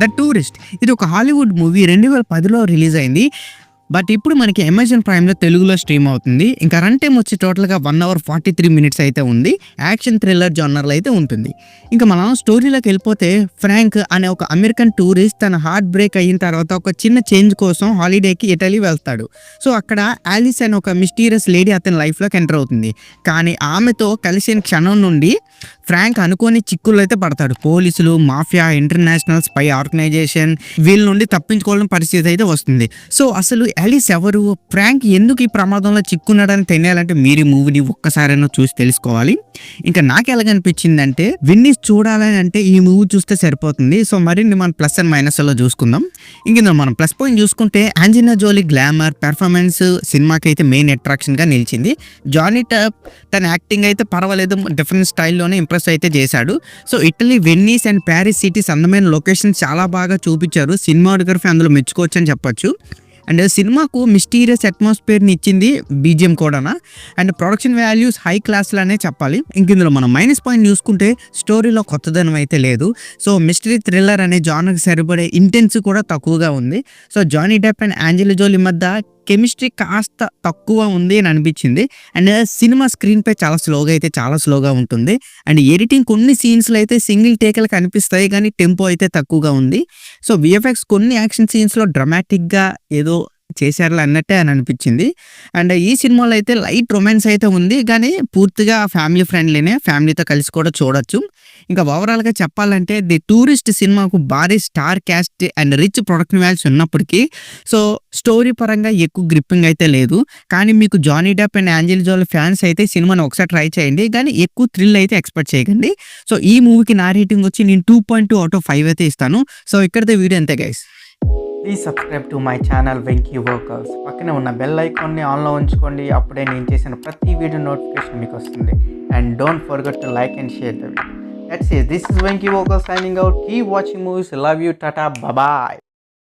The tourist. ఇది ఒక Hollywood movie 2010లో release అయింది. బట్ ఇప్పుడు మనకి అమెజాన్ ప్రైమ్‌లో తెలుగులో స్ట్రీమ్ అవుతుంది. ఇంకా రన్ టైమ్ వచ్చి టోటల్‌గా 1 అవర్ 43 మినిట్స్ అయితే ఉంది. యాక్షన్ థ్రిల్లర్ జోనర్‌లో అయితే ఉంటుంది. ఇంకా మనం స్టోరీలోకి వెళ్ళిపోతే ఫ్రాంక్ అనే ఒక అమెరికన్ టూరిస్ట్ తన హార్ట్ బ్రేక్ అయిన తర్వాత ఒక చిన్న చేంజ్ కోసం హాలిడేకి ఇటలీ వెళ్తాడు. సో అక్కడ ఆలిస్ అనే ఒక మిస్టీరియస్ లేడీ అతని లైఫ్‌లోకి ఎంటర్ అవుతుంది. కానీ ఆమెతో కలిసిన క్షణం నుండి ఫ్రాంక్ అనుకోని చిక్కుల్లో అయితే పడతాడు. పోలీసులు, మాఫియా, ఇంటర్నేషనల్ స్పై ఆర్గనైజేషన్ వీళ్ళ నుండి తప్పించుకోవాలని పరిస్థితి అయితే వస్తుంది. సో అసలు ఆలిస్ ఎవరు, ఫ్రాంక్ ఎందుకు ఈ ప్రమాదంలో చిక్కున్నాడని తెలియాలంటే మీరు ఈ మూవీని ఒక్కసారైనా చూసి తెలుసుకోవాలి. ఇంకా నాకు ఎలాగనిపించిందంటే విన్నీస్ చూడాలని అంటే ఈ మూవీ చూస్తే సరిపోతుంది. సో మరిన్ని మనం ప్లస్ అండ్ మైనస్లో చూసుకుందాం. ఇంక మనం ప్లస్ పాయింట్ చూసుకుంటే ఆంజెలినా జోలీ గ్లామర్ పెర్ఫార్మెన్స్ సినిమాకి అయితే మెయిన్ అట్రాక్షన్గా నిలిచింది. జానీ డెప్ తన యాక్టింగ్ అయితే పర్వాలేదు, డిఫరెంట్ స్టైల్లోనే ఇంప్రెస్ అయితే చేశాడు. So Italy, వెన్నీస్ and Paris cities అందమైన లొకేషన్ చాలా బాగా చూపించారు. సినిమాటోగ్రఫీ అందులో మెచ్చుకోవచ్చు అని చెప్పొచ్చు. అండ్ సినిమాకు మిస్టీరియస్ అట్మాస్ఫియర్ని ఇచ్చింది బీజిఎం కూడా. అండ్ ప్రొడక్షన్ వాల్యూస్ హై క్లాస్లోనే చెప్పాలి. ఇంక ఇందులో మనం మైనస్ పాయింట్ చూసుకుంటే స్టోరీలో కొత్తదనం అయితే లేదు. సో మిస్టరీ థ్రిల్లర్ అనే జానర్కి సరిపడే ఇంటెన్స్ కూడా తక్కువగా ఉంది. So Johnny Depp and Angelina Jolie మధ్య కెమిస్ట్రీ కాస్త తక్కువ ఉంది అని అనిపించింది. అండ్ సినిమా స్క్రీన్ పై చాలా స్లోగా ఉంటుంది. అండ్ ఎడిటింగ్ కొన్ని సీన్స్లో అయితే సింగిల్ టేకలు కనిపిస్తాయి కానీ టెంపో అయితే తక్కువగా ఉంది. సో విఎఫ్ఎక్స్ కొన్ని యాక్షన్ సీన్స్లో డ్రమాటిక్గా ఏదో చేశారు అన్నట్టే అని అనిపించింది. అండ్ ఈ సినిమాలో అయితే లైట్ రొమాన్స్ అయితే ఉంది కానీ పూర్తిగా ఫ్యామిలీ ఫ్రెండ్లీనే, ఫ్యామిలీతో కలిసి కూడా చూడొచ్చు. ఇంకా ఓవరాల్గా చెప్పాలంటే ది టూరిస్ట్ సినిమాకు భారీ star cast and rich production values ఉన్నప్పటికీ సో స్టోరీ పరంగా ఎక్కువ గ్రిప్పింగ్ అయితే లేదు. కానీ మీకు Johnny Depp and Angelina Jolie fans అయితే సినిమాని ఒకసారి ట్రై చేయండి కానీ ఎక్కువ థ్రిల్ అయితే ఎక్స్పెక్ట్ చేయకండి. సో ఈ మూవీకి నా రేటింగ్ వచ్చి నేను 2.2 out of 5 అయితే ఇస్తాను. సో ఇక్కడితో వీడియో అంతే guys. Please subscribe to my channel Venky workers. పక్కనే ఉన్న బెల్ ఐకాన్ని ఆన్లో ఉంచుకోండి. అప్పుడే నేను చేసిన ప్రతి వీడియో నోటిఫికేషన్ మీకు వస్తుంది. And don't forget to like and share the video. That's it. This is Venky Vocal signing out. Keep watching movies. Love you. Tata. Bye bye.